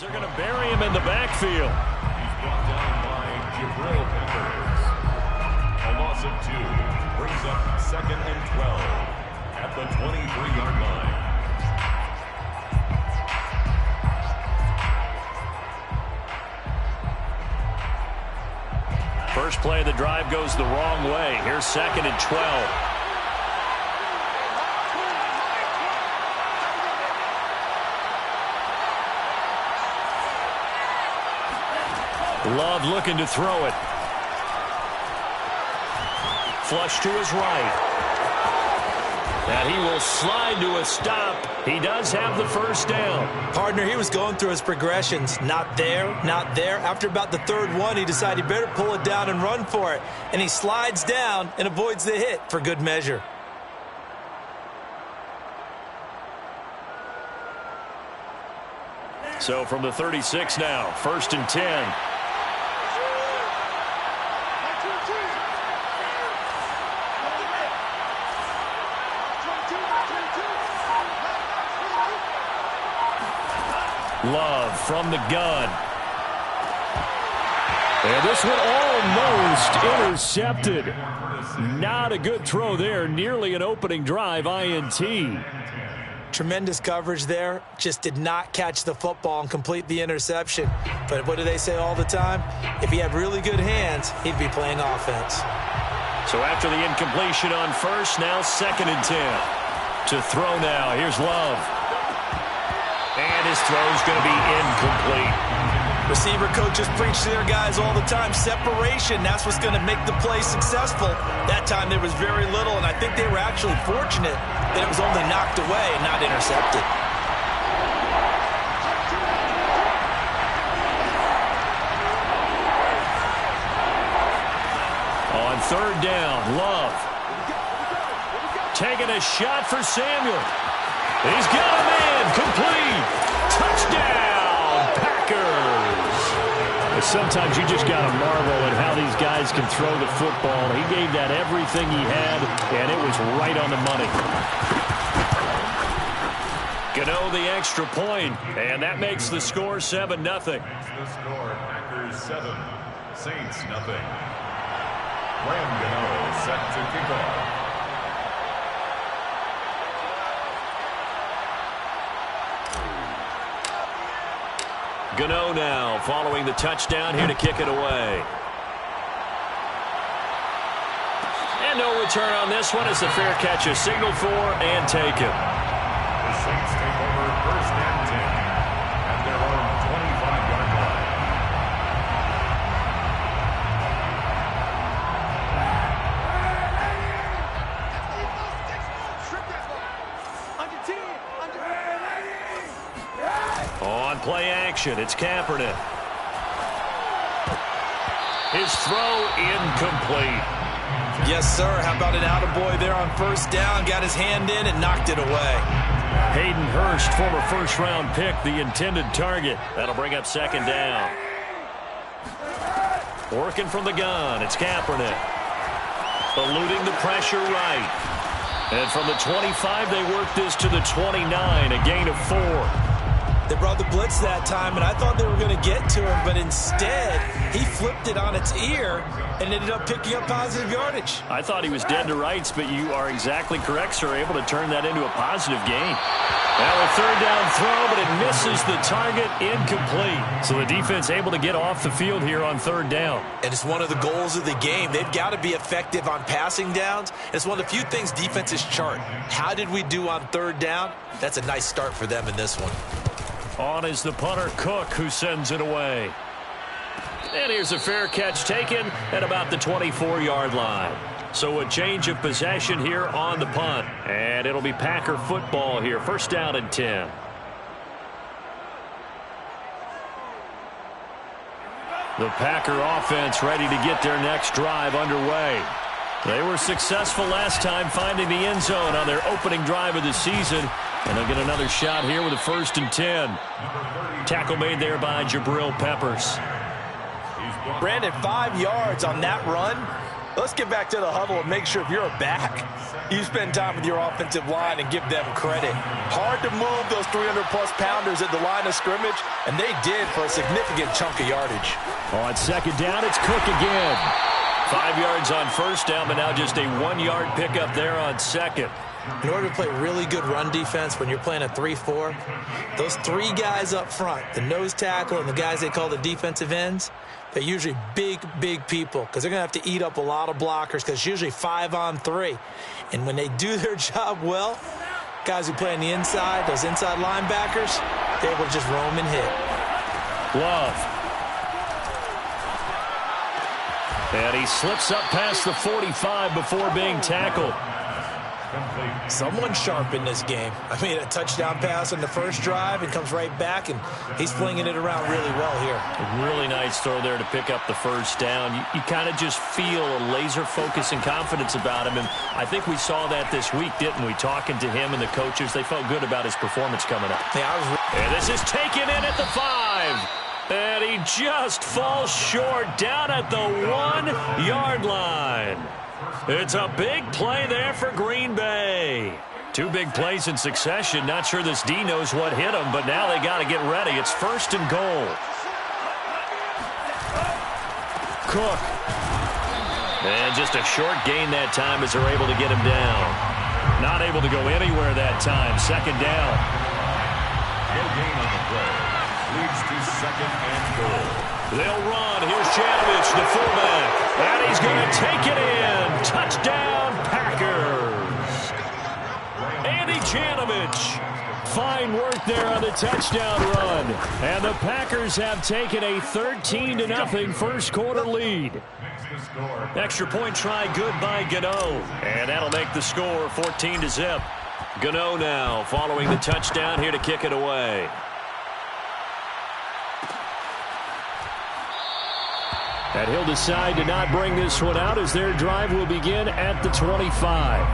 They're going to bury him in the backfield. He's brought down by Jabril Peppers. A loss of 2 brings up 2nd and 12 at the 23-yard line. First play of the drive goes the wrong way. Here's 2nd and 12. Love looking to throw it. Flush to his right. And he will slide to a stop. He does have the first down. Partner, he was going through his progressions. Not there, not there. After about the 3rd one, he decided he better pull it down and run for it. And he slides down and avoids the hit for good measure. So from the 36 now, 1st and 10. Love from the gun. And this one almost intercepted. Not a good throw there. Nearly an opening drive INT. Tremendous coverage there. Just did not catch the football and complete the interception. But what do they say all the time? If he had really good hands, he'd be playing offense. So after the incompletion on 1st, now 2nd and 10. To throw now. Here's Love. And his throw's going to be incomplete. Receiver coaches preach to their guys all the time. Separation, that's what's going to make the play successful. That time there was very little, and I think they were actually fortunate that it was only knocked away and not intercepted. On 3rd down, Love. Taking a shot for Samuel. He's got a man. Complete. Touchdown, Packers. Sometimes you just got to marvel at how these guys can throw the football. He gave that everything he had, and it was right on the money. Gano the extra point, and that makes the score 7-0. The score, Packers 7, Saints nothing. Graham Gano set to kick off. Gano now following the touchdown here to kick it away. And no return on this one as the fair catch is signaled for and taken. The Saints take over 1st and 10 at their own 25-yard line. On play action, it's Kaepernick. His throw incomplete. Yes, sir. How about an attaboy there on 1st down? Got his hand in and knocked it away. Hayden Hurst, former 1st-round pick, the intended target. That'll bring up 2nd down. Working from the gun, it's Kaepernick. Eluding the pressure right. And from the 25, they work this to the 29, a gain of 4. They brought the blitz that time, and I thought they were going to get to him, but instead, he flipped it on its ear and ended up picking up positive yardage. I thought he was dead to rights, but you are exactly correct, sir, able to turn that into a positive gain. Now a 3rd down throw, but it misses the target, incomplete. So the defense able to get off the field here on 3rd down. And it's one of the goals of the game. They've got to be effective on passing downs. It's one of the few things defenses chart. How did we do on 3rd down? That's a nice start for them in this one. On is the punter, Cook, who sends it away. And here's a fair catch taken at about the 24-yard line. So a change of possession here on the punt. And it'll be Packer football here. 1st down and 10. The Packer offense ready to get their next drive underway. They were successful last time finding the end zone on their opening drive of the season. And they'll get another shot here with a 1st and 10. Tackle made there by Jabril Peppers. Brandon, 5 yards on that run. Let's get back to the huddle and make sure if you're a back, you spend time with your offensive line and give them credit. Hard to move those 300-plus pounders at the line of scrimmage, and they did for a significant chunk of yardage. On second down, it's Cook again. 5 yards on first down, but now just a 1-yard pickup there on second. In order to play really good run defense when you're playing a 3-4, those 3 guys up front, the nose tackle and the guys they call the defensive ends, they're usually big, big people because they're going to have to eat up a lot of blockers because it's usually 5 on 3. And when they do their job well, guys who play on the inside, those inside linebackers, they're able to just roam and hit. Love. And he slips up past the 45 before being tackled. Someone sharp in this game. I mean, a touchdown pass on the first drive and comes right back, and he's flinging it around really well here. A really nice throw there to pick up the first down. You kind of just feel a laser focus and confidence about him, and I think we saw that this week, didn't we? Talking to him and the coaches, they felt good about his performance coming up. Yeah, and this is taken in at the 5. And he just falls short down at the 1-yard line. It's a big play there for Green Bay. 2 big plays in succession. Not sure this D knows what hit him, but now they got to get ready. It's 1st and goal. Cook. And just a short gain that time as they're able to get him down. Not able to go anywhere that time. 2nd down. No gain on the play. Leads to 2nd and goal. They'll run. Here's Janovich, the fullback. And he's going to take it in. Touchdown, Packers. Andy Janovich. Fine work there on the touchdown run. And the Packers have taken a 13-0 first quarter lead. Extra point try good by Gano. And that'll make the score 14-0. Gano now following the touchdown here to kick it away. And he'll decide to not bring this one out as their drive will begin at the 25.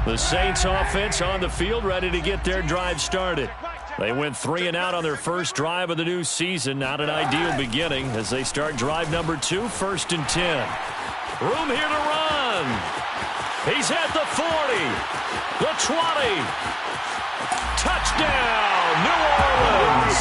The Saints offense on the field ready to get their drive started. They went 3 and out on their first drive of the new season. Not an ideal beginning as they start drive number 2, 1st and 10. Room here to run. He's at the 40, the 20. Touchdown, New Orleans.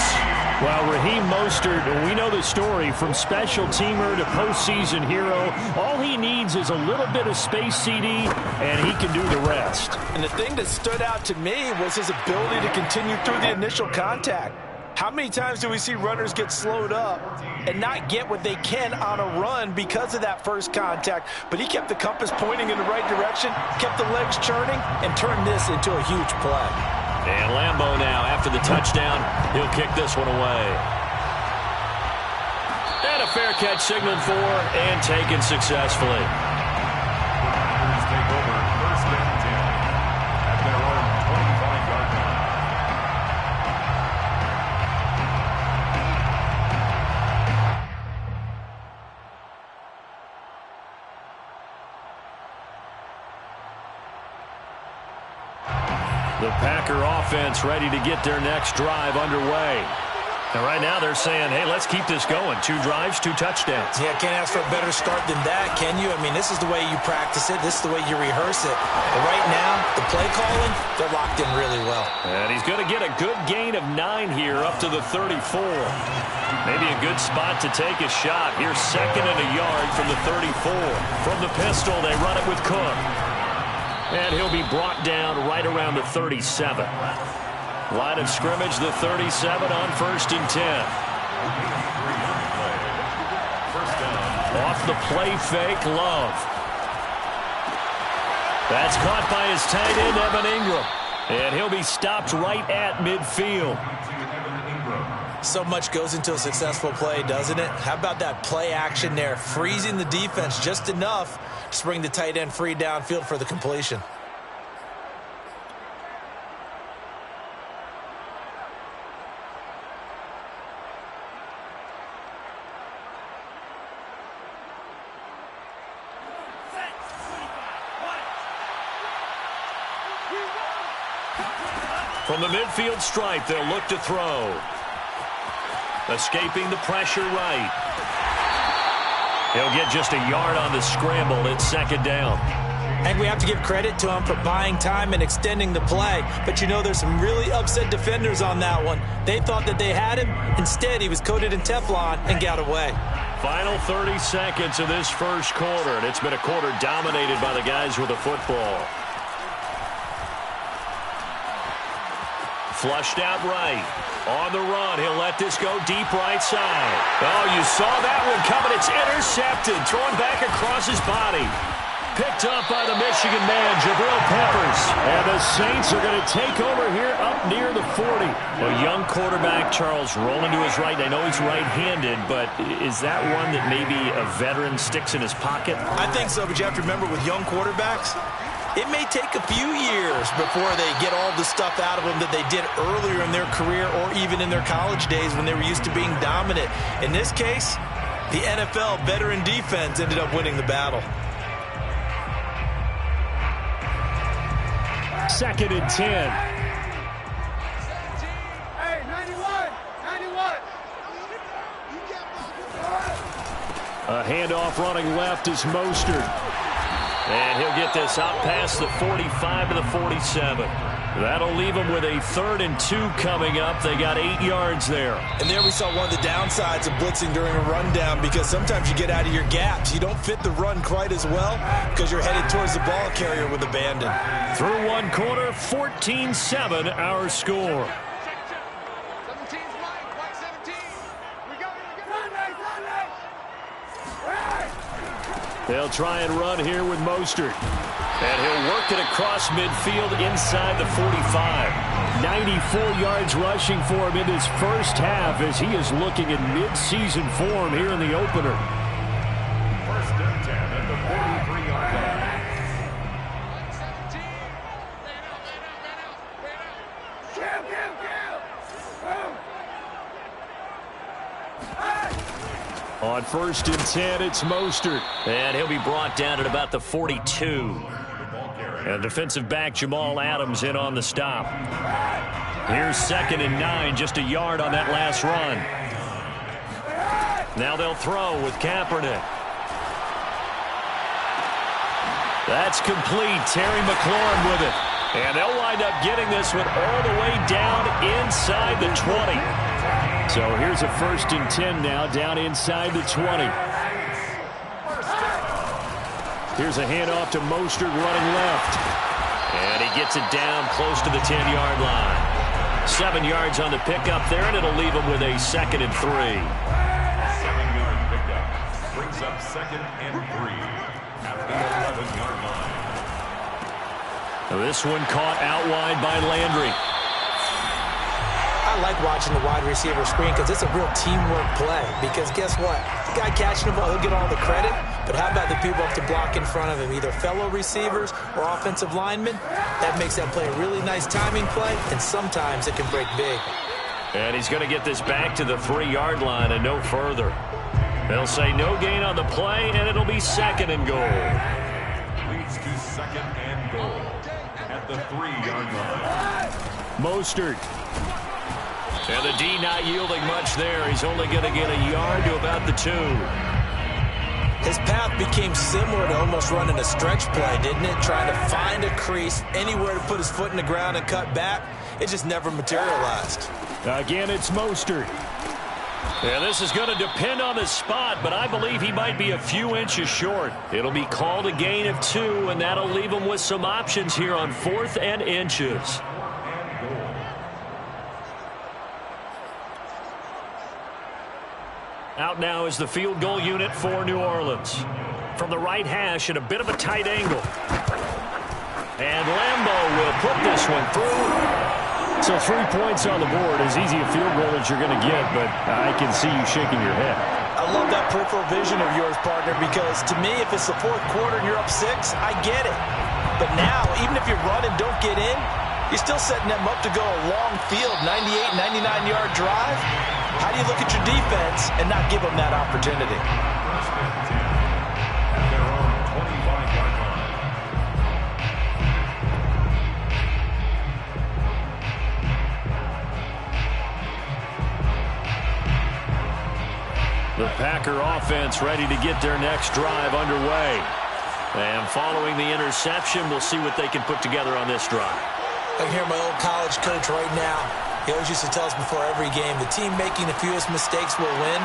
Well, Raheem Mostert, we know the story from special teamer to postseason hero. All he needs is a little bit of space, CD, and he can do the rest. And the thing that stood out to me was his ability to continue through the initial contact. How many times do we see runners get slowed up and not get what they can on a run because of that first contact? But he kept the compass pointing in the right direction, kept the legs churning, and turned this into a huge play. And Lambeau now, after the touchdown, he'll kick this one away. And a fair catch signaled for and taken successfully. Packers take over 1st and 10 at their own 25-yard line. The Packer offense ready to get their next drive underway. And right now they're saying, hey, let's keep this going. 2 drives, 2 touchdowns. Yeah, can't ask for a better start than that, can you? I mean, this is the way you practice it. This is the way you rehearse it. But right now, the play calling, they're locked in really well. And he's going to get a good gain of 9 here up to the 34. Maybe a good spot to take a shot. Here's 2nd and a yard from the 34. From the pistol, they run it with Cook. And he'll be brought down right around the 37. Line of scrimmage, the 37 on 1st and 10. Off the play fake, Love. That's caught by his tight end, Evan Ingram. And he'll be stopped right at midfield. So much goes into a successful play, doesn't it? How about that play action there? Freezing the defense just enough to bring the tight end free downfield for the completion. From the midfield stripe, they'll look to throw. Escaping the pressure right. He'll get just a yard on the scramble. It's second down. And we have to give credit to him for buying time and extending the play. But, you know, there's some really upset defenders on that one. They thought that they had him. Instead, he was coated in Teflon and got away. Final 30 seconds of this first quarter, and it's been a quarter dominated by the guys with the football. Flushed out right. On the run, he'll let this go deep right side. Oh, you saw that one coming. It's intercepted. Thrown back across his body. Picked up by the Michigan man, Jabril Peppers. And the Saints are going to take over here up near the 40. A young quarterback, Charles, rolling to his right. I know he's right-handed, but is that one that maybe a veteran sticks in his pocket? I think so, but you have to remember with young quarterbacks, it may take a few years before they get all the stuff out of them that they did earlier in their career or even in their college days when they were used to being dominant. In this case, the NFL veteran defense ended up winning the battle. Second and 10. Hey, 91. A handoff running left is Mostert. And he'll get this out past the 45 to the 47. That'll leave them with a 3rd and 2 coming up. They got 8 yards there. And there we saw one of the downsides of blitzing during a rundown, because sometimes you get out of your gaps. You don't fit the run quite as well because you're headed towards the ball carrier with abandon. Through one quarter, 14-7 our score. 17's Mike, Mike 17. We go. They'll try and run here with Mostert. And he'll work it across midfield inside the 45. 94 yards rushing for him in this first half as he is looking in mid-season form here in the opener. First and 10 at the 43-yard line. On first and 10, it's Mostert. And he'll be brought down at about the 42. And defensive back Jamal Adams in on the stop. Here's 2nd and 9, just a yard on that last run. Now they'll throw with Kaepernick. That's complete. Terry McLaurin with it. And they'll wind up getting this one all the way down inside the 20. So here's a 1st and 10 now, down inside the 20. Here's a handoff to Mostert running left. And he gets it down close to the 10-yard line. 7 yards on the pickup there, and it'll leave him with a 2nd and 3. 7-yard pickup brings up 2nd and 3 at the 11-yard line. This one caught out wide by Landry. I like watching the wide receiver screen because it's a real teamwork play. Because guess what? The guy catching the ball, he'll get all the credit. But how about the people up to block in front of him, either fellow receivers or offensive linemen? That makes that play a really nice timing play, and sometimes it can break big. And he's going to get this back to the 3-yard line and no further. They'll say no gain on the play, and it'll be 2nd and goal. Leads to 2nd and goal at the 3-yard line. Mostert. And the D not yielding much there. He's only going to get a yard to about the 2. His path became similar to almost running a stretch play, didn't it? Trying to find a crease, anywhere to put his foot in the ground and cut back. It just never materialized. Again, it's Mostert. And this is going to depend on the spot, but I believe he might be a few inches short. It'll be called a gain of 2, and that'll leave him with some options here on 4th and inches. Out now is the field goal unit for New Orleans. From the right hash at a bit of a tight angle. And Lambo will put this one through. So 3 points on the board, as easy a field goal as you're going to get, but I can see you shaking your head. I love that peripheral vision of yours, partner, because to me, if it's the 4th quarter and you're up 6, I get it. But now, even if you run and don't get in, you're still setting them up to go a long field, 98, 99-yard drive. How do you look at your defense and not give them that opportunity? First and 10 at their own 25-yard line. The Packer offense ready to get their next drive underway. And following the interception, we'll see what they can put together on this drive. I can hear my old college coach right now. He always used to tell us before every game, the team making the fewest mistakes will win.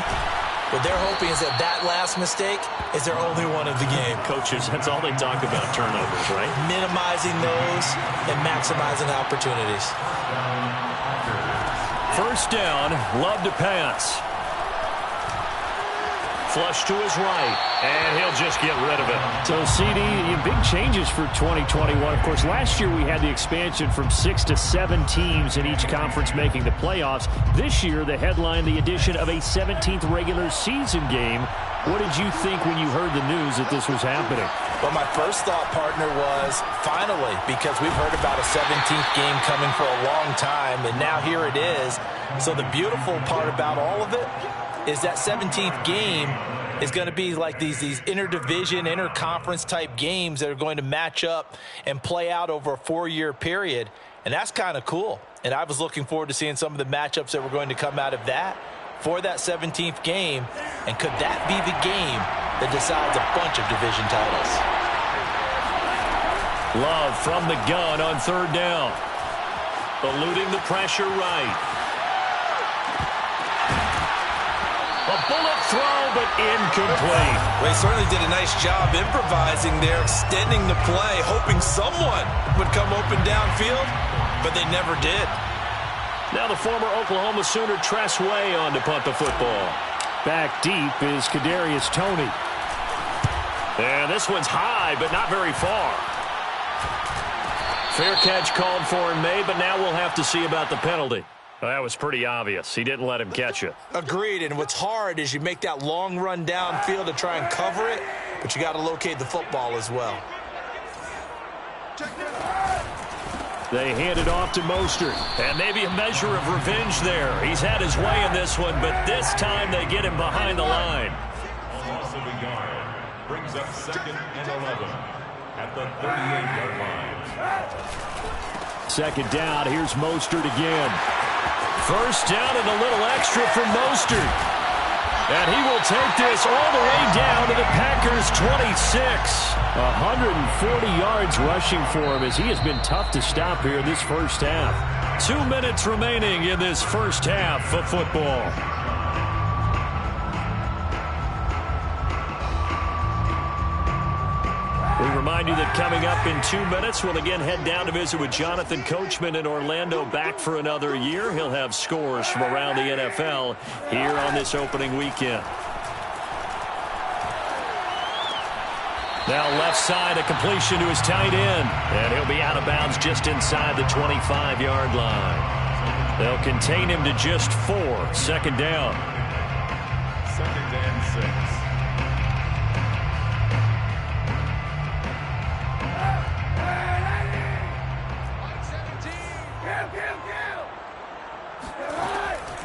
What they're hoping is that that last mistake is their only one of the game. Coaches, that's all they talk about, turnovers, right? Minimizing those and maximizing opportunities. First down, Love to pass. Flush to his right, and he'll just get rid of it. So, CD, big changes for 2021. Of course, last year we had the expansion from 6 to 7 teams in each conference making the playoffs. This year, the headline, the addition of a 17th regular season game. What did you think when you heard the news that this was happening? Well, my first thought, partner, was finally, because we've heard about a 17th game coming for a long time, and now here it is. So the beautiful part about all of it is that 17th game is going to be like these interdivision, interconference type games that are going to match up and play out over a 4-year period. And that's kind of cool. And I was looking forward to seeing some of the matchups that were going to come out of that for that 17th game. And could that be the game that decides a bunch of division titles? Love from the gun on third down. Eluding the pressure right. A bullet throw, but incomplete. Well, he certainly did a nice job improvising there, extending the play, hoping someone would come open downfield, but they never did. Now the former Oklahoma Sooner Tress Way on to punt the football. Back deep is Kadarius Toney. And this one's high, but not very far. Fair catch called for and made, but now we'll have to see about the penalty. Well, that was pretty obvious. He didn't let him catch it. Agreed, and what's hard is you make that long run downfield to try and cover it, but you got to locate the football as well. They hand it off to Mostert. And maybe a measure of revenge there. He's had his way in this one, but this time they get him behind the line. Loss of a yard brings up 2nd and 11 at the 38-yard line. Second down, here's Mostert again. First down and a little extra for Mostert. And he will take this all the way down to the Packers' 26. 140 yards rushing for him as he has been tough to stop here in this first half. 2 minutes remaining in this first half of football. We remind you that coming up in 2 minutes, we'll again head down to visit with Jonathan Coachman in Orlando, back for another year. He'll have scores from around the NFL here on this opening weekend. Now left side, a completion to his tight end. And he'll be out of bounds just inside the 25-yard line. They'll contain him to just 4. Second down. 2nd and 6.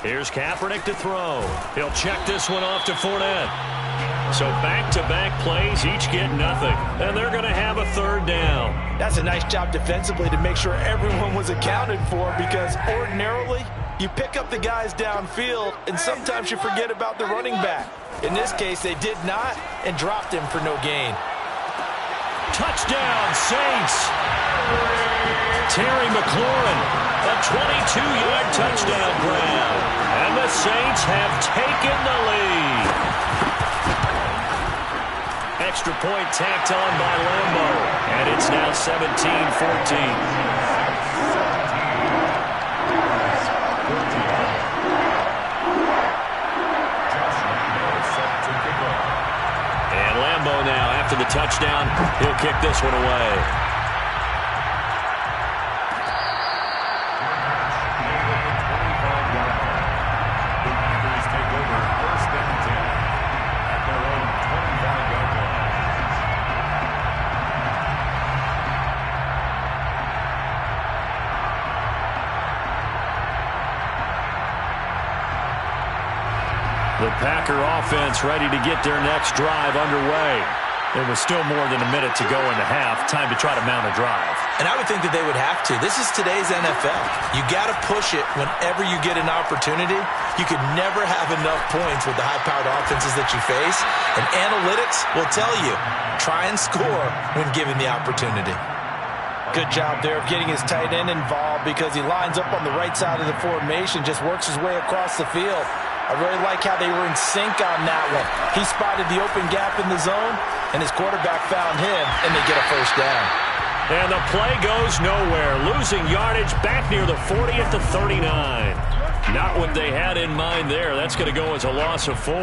Here's Kaepernick to throw. He'll check this one off to Fournette. So back-to-back plays, each get nothing. And they're going to have a third down. That's a nice job defensively to make sure everyone was accounted for, because ordinarily you pick up the guys downfield and sometimes you forget about the running back. In this case, they did not and dropped him for no gain. Touchdown, Saints. Terry McLaurin, a 22-yard touchdown grab. And the Saints have taken the lead. Extra point tacked on by Lambo. And it's now 17-14. And Lambo now, after the touchdown, he'll kick this one away. The Packer offense ready to get their next drive underway. There was still more than a minute to go in the half. Time to try to mount a drive. And I would think that they would have to. This is today's NFL. You got to push it whenever you get an opportunity. You could never have enough points with the high-powered offenses that you face. And analytics will tell you, try and score when given the opportunity. Good job there of getting his tight end involved because he lines up on the right side of the formation, just works his way across the field. I really like how they were in sync on that one. He spotted the open gap in the zone, and his quarterback found him, and they get a first down. And the play goes nowhere. Losing yardage back near the 40 at the 39. Not what they had in mind there. That's going to go as a loss of 4.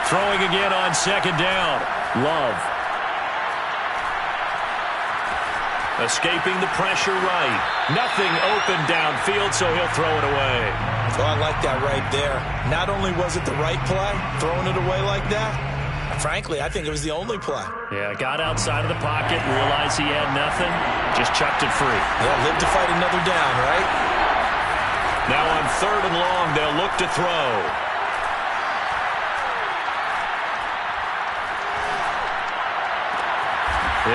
Throwing again on second down. Love. Escaping the pressure right. Nothing open downfield, so he'll throw it away. So I like that right there. Not only was it the right play, throwing it away like that, frankly, I think it was the only play. Yeah, got outside of the pocket, realized he had nothing, just chucked it free. Yeah, live to fight another down, right? Now on 3rd and long, they'll look to throw.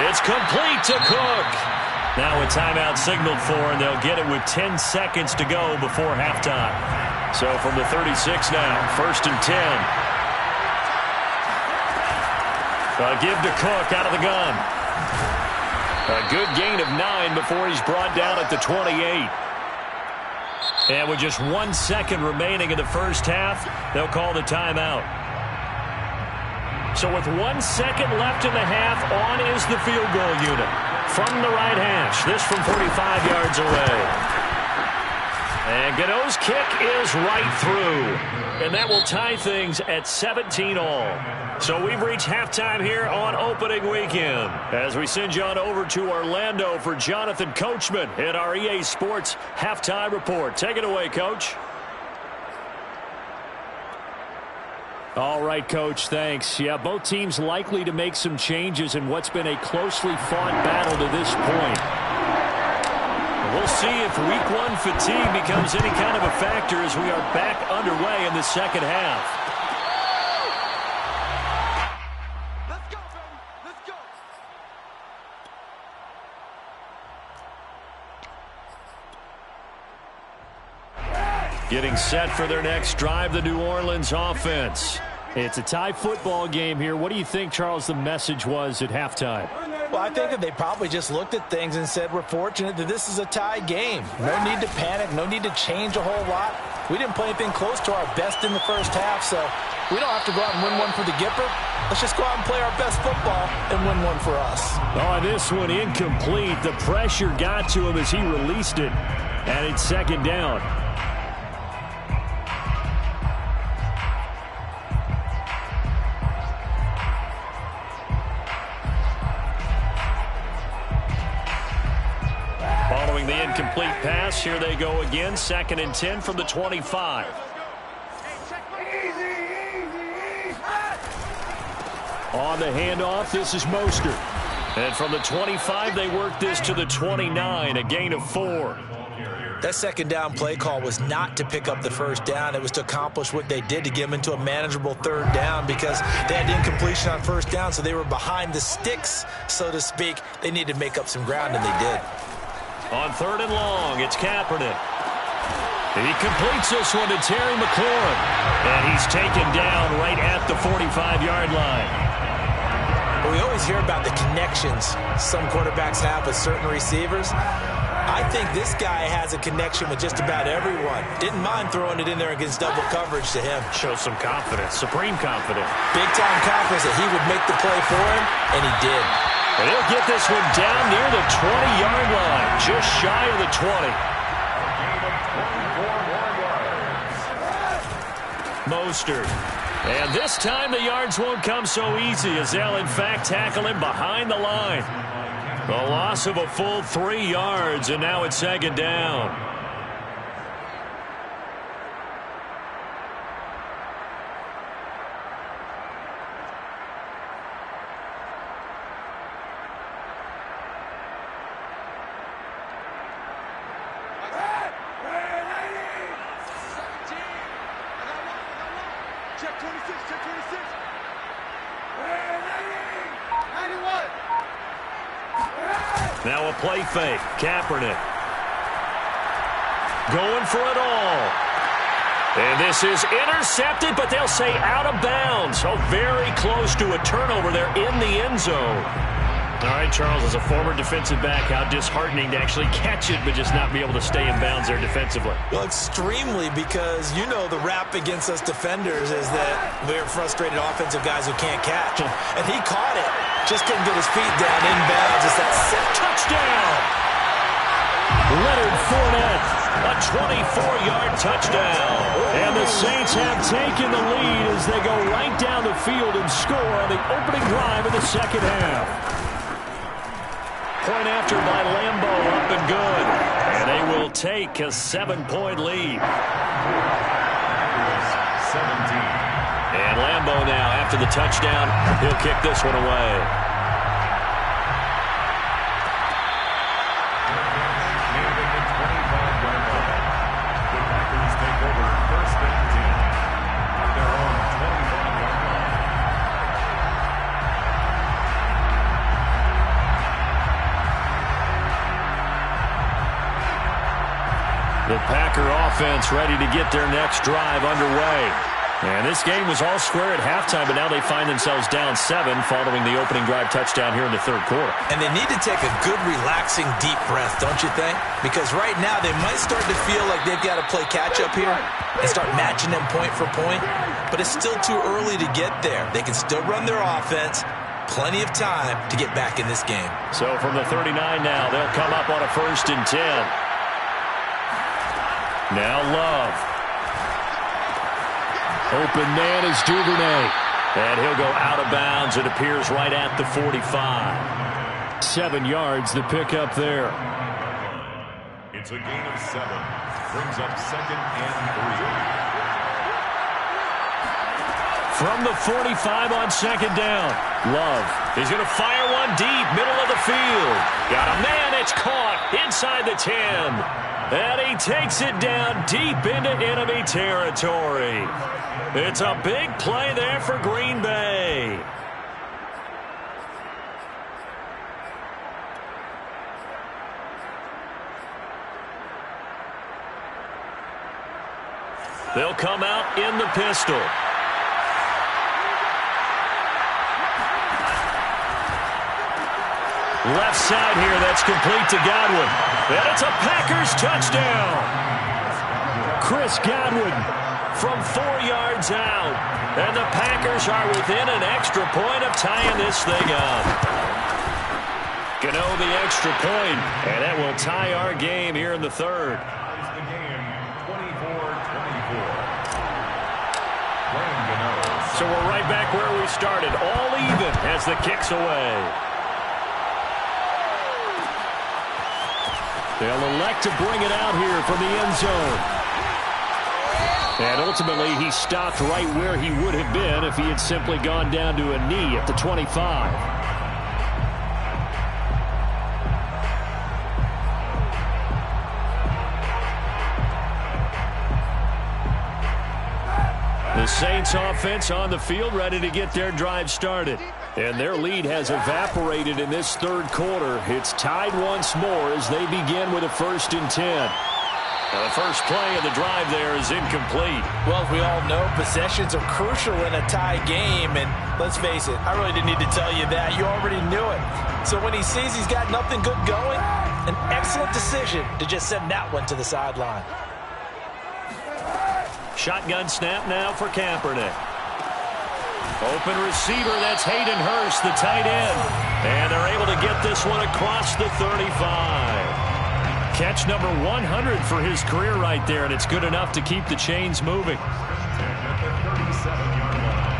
It's complete to Cook. Now a timeout signaled for, and they'll get it with 10 seconds to go before halftime. So from the 36 now, 1st and 10. A give to Cook out of the gun. A good gain of 9 before he's brought down at the 28. And with just 1 second remaining in the first half, they'll call the timeout. So with 1 second left in the half, on is the field goal unit. From the right hash, this from 45 yards away. And Gano's kick is right through. And that will tie things at 17 all. So we've reached halftime here on opening weekend. As we send you on over to Orlando for Jonathan Coachman in our EA Sports Halftime Report. Take it away, Coach. All right, Coach, thanks. Yeah, both teams likely to make some changes in what's been a closely fought battle to this point. We'll see if Week 1 fatigue becomes any kind of a factor as we are back underway in the second half. Let's go, baby. Let's go. Getting set for their next drive, the New Orleans offense. It's a tie football game here. What do you think, Charles, the message was at halftime? Well, I think that they probably just looked at things and said, we're fortunate that this is a tie game. No need to panic, no need to change a whole lot. We didn't play anything close to our best in the first half, so we don't have to go out and win one for the Gipper. Let's just go out and play our best football and win one for us. Oh, this one incomplete. The pressure got to him as he released it, and it's second down. Following the incomplete pass, here they go again. 2nd and 10 from the 25. On the handoff, this is Mostert. And from the 25, they work this to the 29, a gain of 4. That second down play call was not to pick up the first down. It was to accomplish what they did to get them into a manageable 3rd down because they had incompletion on 1st down, so they were behind the sticks, so to speak. They needed to make up some ground, and they did. On 3rd and long, it's Kaepernick. He completes this one to Terry McLaurin. And he's taken down right at the 45-yard line. Well, we always hear about the connections some quarterbacks have with certain receivers. I think this guy has a connection with just about everyone. Didn't mind throwing it in there against double coverage to him. Shows some confidence, supreme confidence. Big-time confidence that he would make the play for him, and he did. And he'll get this one down near the 20-yard line, just shy of the 20. Mostert. And this time the yards won't come so easy as they'll, in fact, tackle him behind the line. The loss of a full 3 yards, and now it's second down. Now a play fake. Kaepernick going for it all. And this is intercepted, but they'll say out of bounds. So very close to a turnover there in the end zone. All right, Charles, as a former defensive back, how disheartening to actually catch it, but just not be able to stay in bounds there defensively. Well, extremely, because you know the rap against us defenders is that we're frustrated offensive guys who can't catch. And he caught it, just couldn't get his feet down in bounds. It's that set touchdown. Leonard Fournette, a 24-yard touchdown. And the Saints have taken the lead as they go right down the field and score on the opening drive of the second half. Point after by Lambo, up and good. And they will take a 7-point lead. 17. And Lambo now, after the touchdown, he'll kick this one away. Near the 25-yard line. The Packers take over first and 10 on their own 25-yard line. The Packer offense ready to get their next drive underway. And this game was all square at halftime, but now they find themselves down 7 following the opening drive touchdown here in the third quarter. And they need to take a good, relaxing, deep breath, don't you think? Because right now they might start to feel like they've got to play catch-up here and start matching them point for point. But it's still too early to get there. They can still run their offense. Plenty of time to get back in this game. So from the 39 now, they'll come up on a 1st and 10. Now Love. Open man is Duvernay. And he'll go out of bounds. It appears right at the 45. 7 yards, the pickup there. It's a gain of 7. Brings up 2nd and 3. From the 45 on 2nd down. Love. He's going to fire one deep, middle of the field. Got a man, it's caught inside the 10. And he takes it down deep into enemy territory. It's a big play there for Green Bay. They'll come out in the pistol. Left side here, that's complete to Godwin. And it's a Packers touchdown. Chris Godwin from 4 yards out. And the Packers are within an extra point of tying this thing up. Gano the extra point, and that will tie our game here in the third. Ties the game 24-24. So we're right back where we started, all even as the kick's away. They'll elect to bring it out here from the end zone. And ultimately, he stopped right where he would have been if he had simply gone down to a knee at the 25. The Saints offense on the field ready to get their drive started. And their lead has evaporated in this third quarter. It's tied once more as they begin with a 1st and 10. Now the first play of the drive there is incomplete. Well, as we all know, possessions are crucial in a tie game. And let's face it, I really didn't need to tell you that. You already knew it. So when he sees he's got nothing good going, an excellent decision to just send that one to the sideline. Shotgun snap now for Kaepernick. Open receiver, that's Hayden Hurst, the tight end. And they're able to get this one across the 35. Catch number 100 for his career right there, and it's good enough to keep the chains moving. At the 37-yard line.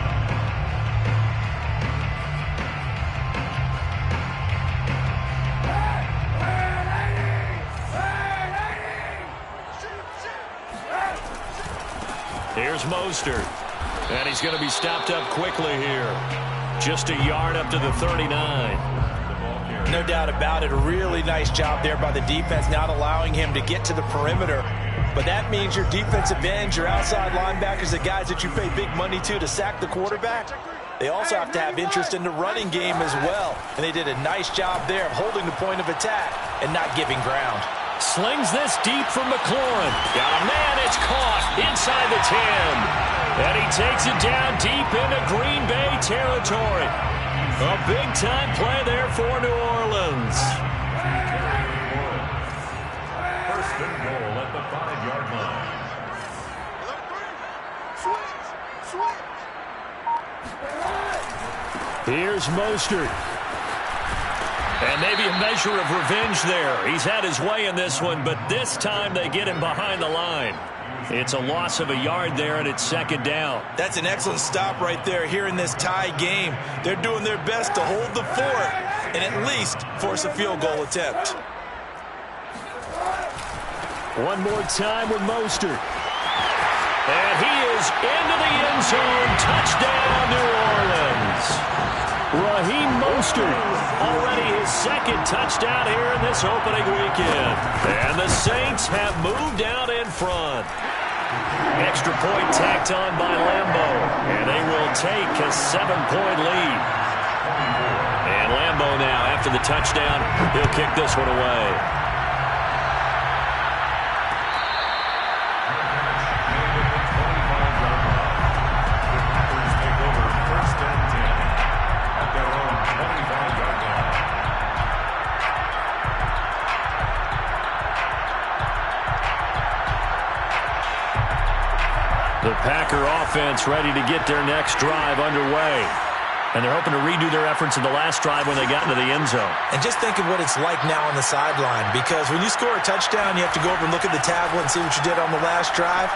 Here's Mostert. And he's going to be stopped up quickly here. Just a yard up to the 39. No doubt about it. A really nice job there by the defense, not allowing him to get to the perimeter. But that means your defensive ends, your outside linebackers, the guys that you pay big money to sack the quarterback, they also have to have interest in the running game as well. And they did a nice job there of holding the point of attack and not giving ground. Slings this deep from McLaurin. Got a man, it's caught inside the 10. And he takes it down deep into Green Bay territory. A big-time play there for New Orleans. First and goal at the 5-yard line. Here's Mostert. And maybe a measure of revenge there. He's had his way in this one, but this time they get him behind the line. It's a loss of a yard there, and it's second down. That's an excellent stop right there here in this tie game. They're doing their best to hold the fort and at least force a field goal attempt. One more time with Mostert. And he is into the end zone. Touchdown, New Orleans. Raheem Mostert, already his second touchdown here in this opening weekend. And the Saints have moved out in front. Extra point tacked on by Lambo. And they will take a 7-point lead. And Lambo now, after the touchdown, he'll kick this one away. The Packer offense ready to get their next drive underway. And they're hoping to redo their efforts in the last drive when they got into the end zone. And just think of what it's like now on the sideline, because when you score a touchdown, you have to go over and look at the tablet and see what you did on the last drive.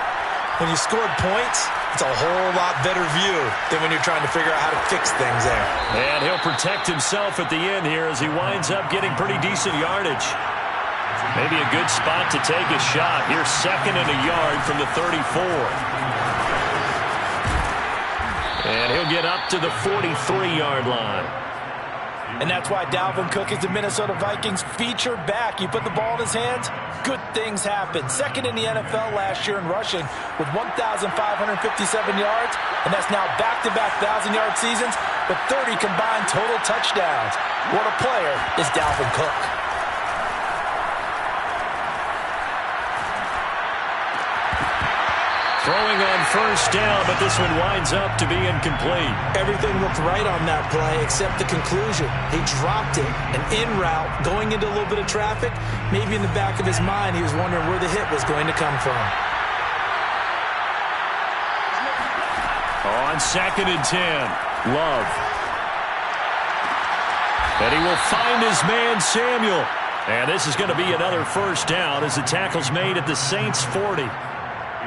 When you scored points, it's a whole lot better view than when you're trying to figure out how to fix things there. And he'll protect himself at the end here as he winds up getting pretty decent yardage. Maybe a good spot to take a shot. Here's second and a yard from the 34. And he'll get up to the 43-yard line. And that's why Dalvin Cook is the Minnesota Vikings feature back. You put the ball in his hands, good things happen. Second in the NFL last year in rushing with 1,557 yards. And that's now back-to-back 1,000-yard seasons with 30 combined total touchdowns. What a player is Dalvin Cook. Throwing on first down, but this one winds up to be incomplete. Everything looked right on that play except the conclusion. He dropped it, an in route, going into a little bit of traffic. Maybe in the back of his mind, he was wondering where the hit was going to come from. On second and 10, Love. And he will find his man, Samuel. And this is going to be another first down as the tackle's made at the Saints' 40.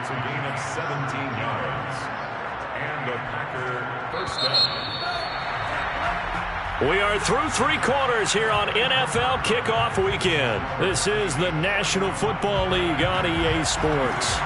It's a gain of 17 yards. And a Packer first down. We are through three quarters here on NFL Kickoff Weekend. This is the National Football League on EA Sports.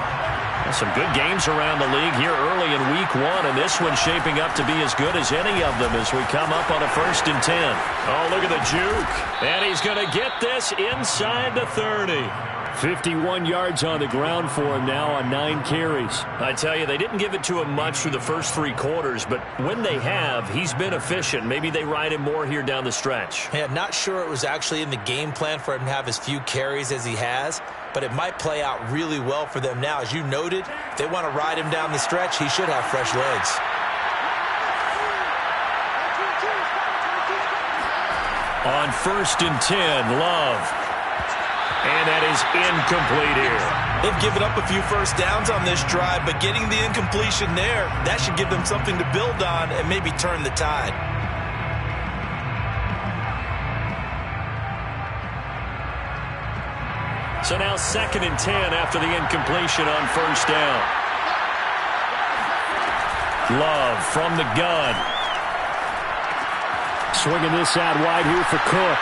Some good games around the league here early in Week 1, and this one's shaping up to be as good as any of them as we come up on a first and 10. Oh, look at the juke. And he's going to get this inside the 30. 51 yards on the ground for him now on 9 carries. I tell you, they didn't give it to him much through the first 3 quarters, but when they have, he's been efficient. Maybe they ride him more here down the stretch. Yeah, not sure it was actually in the game plan for him to have as few carries as he has, but it might play out really well for them now. As you noted, if they want to ride him down the stretch, he should have fresh legs. On first and 10, Love. And that is incomplete here. They've given up a few first downs on this drive, but getting the incompletion there, that should give them something to build on and maybe turn the tide. So now second and 10 after the incompletion on first down. Love from the gun. Swinging this out wide here for Cook.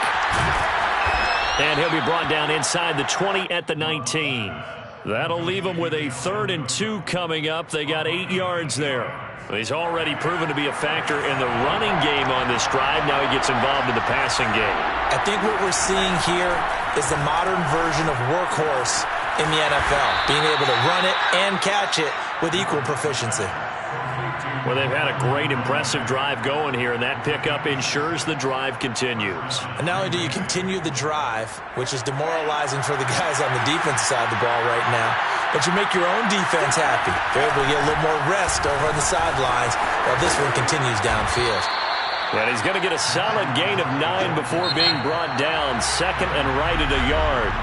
And he'll be brought down inside the 20 at the 19. That'll leave him with a 3rd and 2 coming up. They got 8 yards there. He's already proven to be a factor in the running game on this drive. Now he gets involved in the passing game. I think what we're seeing here is the modern version of workhorse in the NFL, being able to run it and catch it with equal proficiency. Well, they've had a great, impressive drive going here, and that pickup ensures the drive continues. And not only do you continue the drive, which is demoralizing for the guys on the defensive side of the ball right now, but you make your own defense happy. They're able to get a little more rest over on the sidelines while this one continues downfield. And he's going to get a solid gain of 9 before being brought down. Second and right at a yard.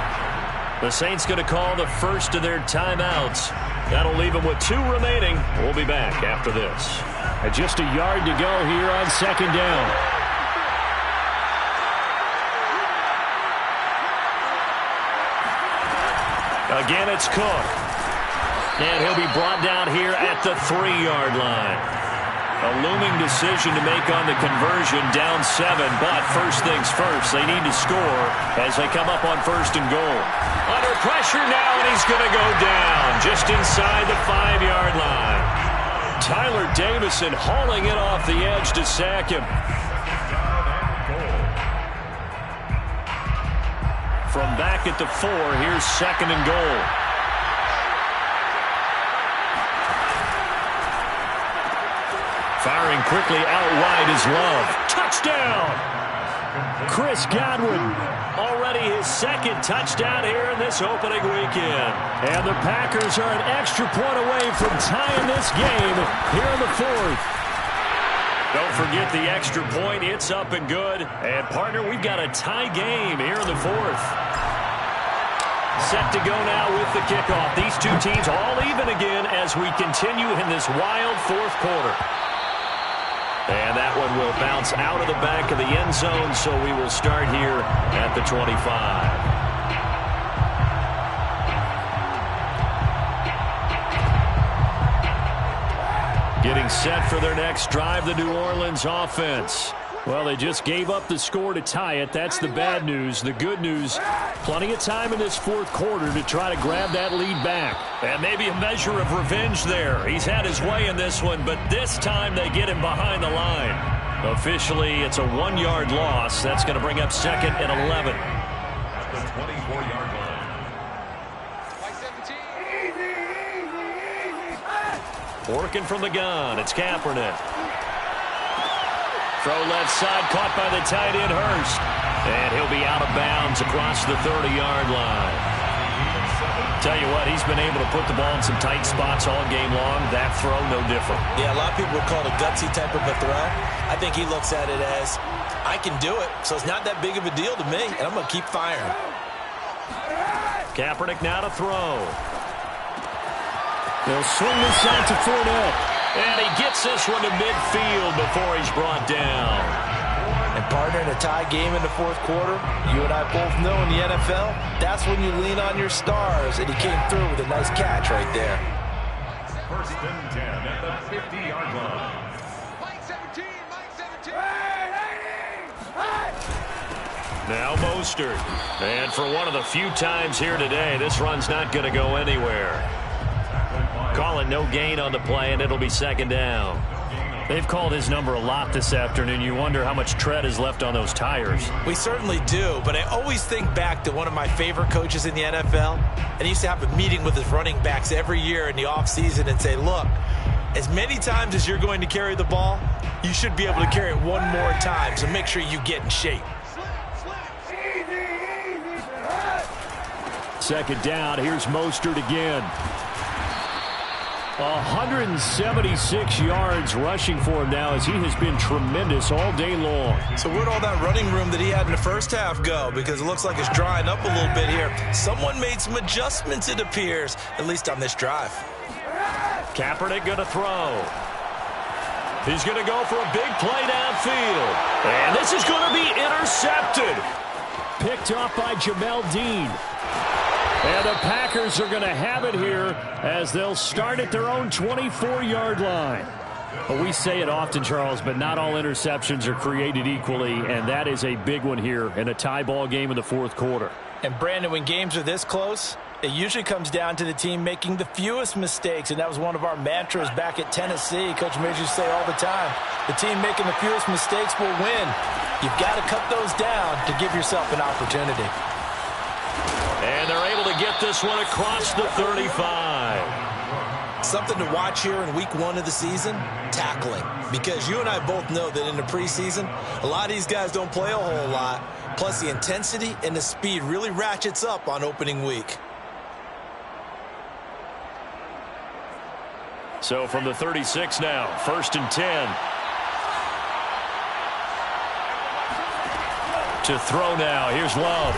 The Saints going to call the first of their timeouts. That'll leave them with 2 remaining. We'll be back after this. And just a yard to go here on second down. Again, it's Cook. And he'll be brought down here at the 3-yard line. A looming decision to make on the conversion, down 7. But first things first, they need to score as they come up on first and goal. Under pressure now, and he's going to go down just inside the 5-yard line. Tyler Davison hauling it off the edge to sack him. From back at the 4, here's second and goal. Firing quickly out wide is Love. Touchdown! Chris Godwin, already his second touchdown here in this opening weekend. And the Packers are an extra point away from tying this game here in the 4th. Don't forget the extra point. It's up and good. And, partner, we've got a tie game here in the 4th. Set to go now with the kickoff. These two teams all even again as we continue in this wild 4th quarter. And that one will bounce out of the back of the end zone, so we will start here at the 25. Getting set for their next drive, the New Orleans offense. Well, they just gave up the score to tie it. That's the bad news. The good news, plenty of time in this 4th quarter to try to grab that lead back. And maybe a measure of revenge there. He's had his way in this one, but this time they get him behind the line. Officially, it's a 1-yard loss. That's going to bring up second and 11. At the 24-yard line. Working from the gun, it's Kaepernick. Throw left side, caught by the tight end Hurst. And he'll be out of bounds across the 30-yard line. Tell you what, he's been able to put the ball in some tight spots all game long. That throw, no different. Yeah, a lot of people would call it a gutsy type of a throw. I think he looks at it as, I can do it, so it's not that big of a deal to me, and I'm going to keep firing. Kaepernick now to throw. They'll swing this out to Fournette. And he gets this one to midfield before he's brought down. And partner, in a tie game in the 4th quarter, you and I both know in the NFL, that's when you lean on your stars, and he came through with a nice catch right there. First and 10 at the 50-yard line. Mike 17, Mike 17. Now Mostert. And for one of the few times here today, this run's not going to go anywhere. Calling no gain on the play, and it'll be second down. They've called his number a lot this afternoon. You wonder how much tread is left on those tires. We certainly do, but I always think back to one of my favorite coaches in the NFL, and he used to have a meeting with his running backs every year in the offseason and say, look, as many times as you're going to carry the ball, you should be able to carry it one more time, so make sure you get in shape. Second down, here's Mostert again. 176 yards rushing for him now as he has been tremendous all day long. So where'd all that running room that he had in the first half go? Because it looks like it's drying up a little bit here. Someone made some adjustments, it appears, at least on this drive. Kaepernick going to throw. He's going to go for a big play downfield. And this is going to be intercepted. Picked off by Jamel Dean. And the Packers are going to have it here as they'll start at their own 24-yard line. Well, we say it often, Charles, but not all interceptions are created equally, and that is a big one here in a tie ball game in the 4th quarter. And, Brandon, when games are this close, it usually comes down to the team making the fewest mistakes, and that was one of our mantras back at Tennessee. Coach Major used to say all the time, the team making the fewest mistakes will win. You've got to cut those down to give yourself an opportunity. And they're able to get this one across the 35. Something to watch here in week 1 of the season, tackling. Because you and I both know that in the preseason, a lot of these guys don't play a whole lot. Plus, the intensity and the speed really ratchets up on opening week. So from the 36 now, 1st and 10. To throw now. Here's Love.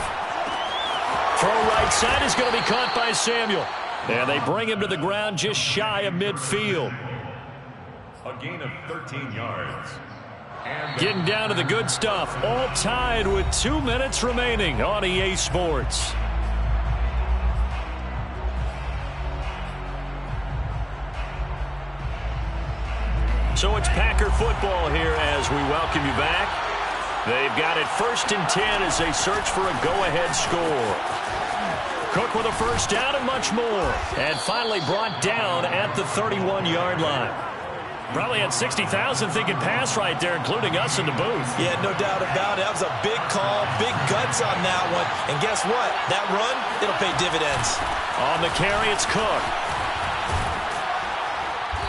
Throw right side is going to be caught by Samuel. And they bring him to the ground just shy of midfield. A gain of 13 yards. And getting down to the good stuff. All tied with 2 minutes remaining on EA Sports. So it's Packer football here as we welcome you back. They've got it 1st and 10 as they search for a go-ahead score. Cook with a first down and much more. And finally brought down at the 31-yard line. Probably had 60,000 thinking pass right there, including us in the booth. Yeah, no doubt about it. That was a big call, big guts on that one. And guess what? That run, it'll pay dividends. On the carry, it's Cook.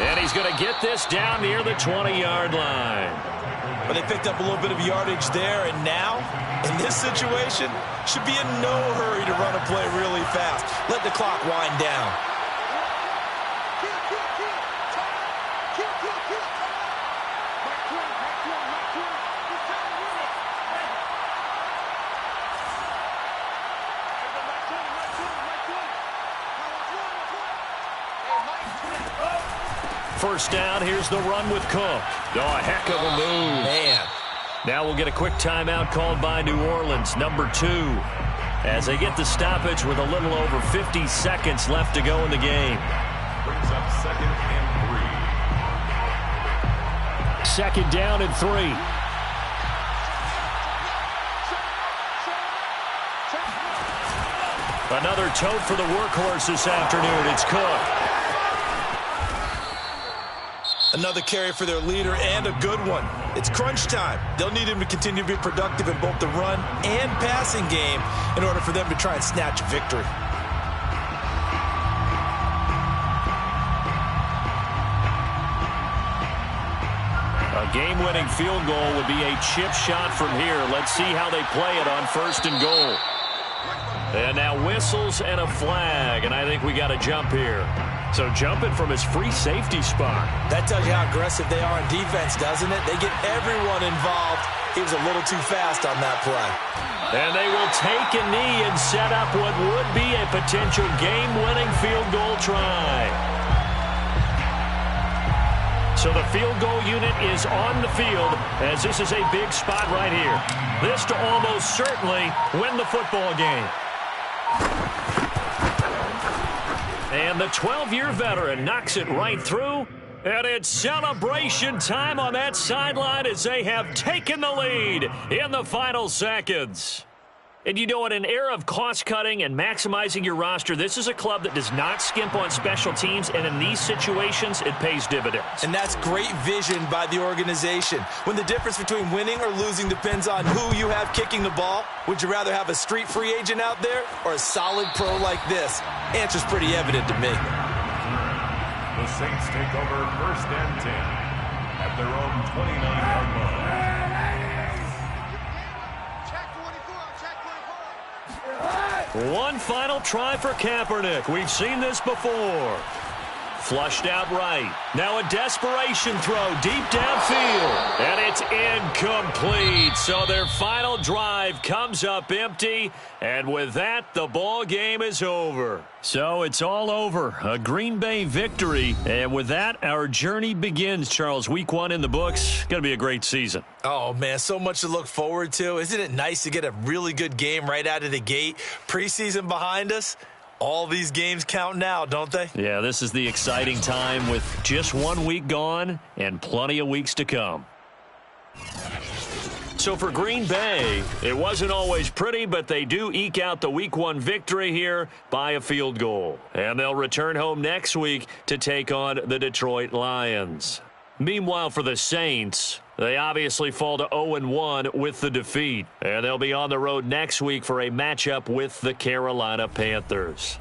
And he's going to get this down near the 20-yard line. But they picked up a little bit of yardage there, and now, in this situation, should be in no hurry to run a play really fast. Let the clock wind down. First down, here's the run with Cook. Oh, a heck of a move. Man. Now we'll get a quick timeout called by New Orleans, number 2. As they get the stoppage with a little over 50 seconds left to go in the game. Brings up 2nd and 3. 2nd down and 3. Another tote for the workhorse this afternoon. It's Cook. Another carry for their leader and a good one. It's crunch time. They'll need him to continue to be productive in both the run and passing game in order for them to try and snatch a victory. A game-winning field goal would be a chip shot from here. Let's see how they play it on 1st and goal. And now whistles and a flag, and I think we got a jump here. So jumping from his free safety spot. That tells you how aggressive they are in defense, doesn't it? They get everyone involved. He was a little too fast on that play. And they will take a knee and set up what would be a potential game-winning field goal try. So the field goal unit is on the field as this is a big spot right here. This to almost certainly win the football game. And the 12-year veteran knocks it right through. And it's celebration time on that sideline as they have taken the lead in the final seconds. And you know, in an era of cost-cutting and maximizing your roster, this is a club that does not skimp on special teams, and in these situations, it pays dividends. And that's great vision by the organization. When the difference between winning or losing depends on who you have kicking the ball, would you rather have a street free agent out there or a solid pro like this? Answer's pretty evident to me. The Saints take over 1st and 10 at their own 29-yard line. One final try for Kaepernick. We've seen this before. Flushed out right. Now a desperation throw deep downfield. And it's incomplete. So their final drive comes up empty. And with that, the ball game is over. So it's all over. A Green Bay victory. And with that, our journey begins, Charles. Week 1 in the books. Going to be a great season. Oh, man, so much to look forward to. Isn't it nice to get a really good game right out of the gate? Preseason behind us. All these games count now, don't they? Yeah, this is the exciting time with just 1 week gone and plenty of weeks to come. So for Green Bay, it wasn't always pretty, but they do eke out the Week 1 victory here by a field goal. And they'll return home next week to take on the Detroit Lions. Meanwhile, for the Saints, they obviously fall to 0-1 with the defeat. And they'll be on the road next week for a matchup with the Carolina Panthers.